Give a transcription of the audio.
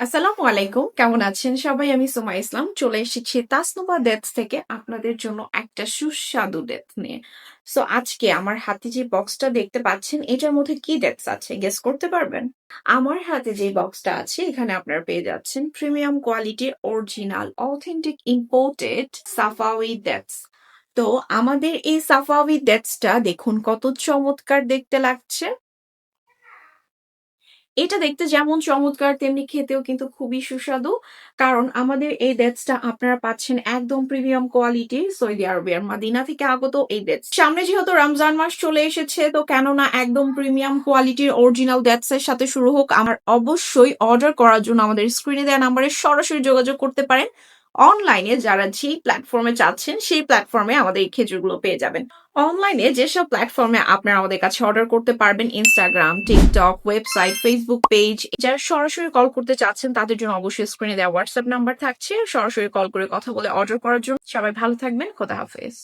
আসসালামু আলাইকুম, কেমন আছেন সবাই? আমি সোমা ইসলাম চলে এসেছি তাসনুভা ডেটস থেকে আপনাদের জন্য একটা সুস্বাদু ডেট নিয়ে। সো আজকে আমার হাতে যে বক্সটা দেখতে পাচ্ছেন এটার মধ্যে কি ডেটস আছে গেস করতে পারবেন? আমার হাতে যে বক্সটা আছে এখানে আপনারা পেয়ে যাচ্ছেন প্রিমিয়াম কোয়ালিটির অরিজিনাল অথেন্টিক ইম্পোর্টেড সাফাওয়ি ডেটস। তো আমাদের এই সাফাওয়ি ডেটসটা দেখুন কত চমৎকার দেখতে লাগছে। এটা দেখতে যেমন চমৎকার তেমনি খেতেও কিন্তু খুবই সুস্বাদু। কারণ আমাদের এই ডেটসটা আপনারা পাচ্ছেন একদম প্রিমিয়াম কোয়ালিটির সৌদি আরবের মাদিনা থেকে আগত এই ডেটস। সামনে যেহেতু রমজান মাস চলে এসেছে তো কেননা একদম প্রিমিয়াম কোয়ালিটির অরিজিনাল ডেটস এর সাথে শুরু হোক আমার অবশ্যই অর্ডার করার জন্য আমাদের স্ক্রিনে দেওয়া নাম্বারে সরাসরি যোগাযোগ করতে পারেন। অনলাইনে যারা যেই প্ল্যাটফর্মে চাচ্ছেন সেই প্ল্যাটফর্মে আমাদের এই খেজুরগুলো পেয়ে যাবেন। অনলাইনে যেসব প্ল্যাটফর্মে আপনারা আমাদের কাছে অর্ডার করতে পারবেন Instagram, TikTok, website, Facebook page. যারা সরাসরি কল করতে চাচ্ছেন তাদের জন্য অবশ্যই স্ক্রিনে দেওয়া হোয়াটসঅ্যাপ নাম্বার থাকছে, সরাসরি কল করে কথা বলে অর্ডার করার জন্য। সবাই ভালো থাকবেন, খোদা হাফেজ।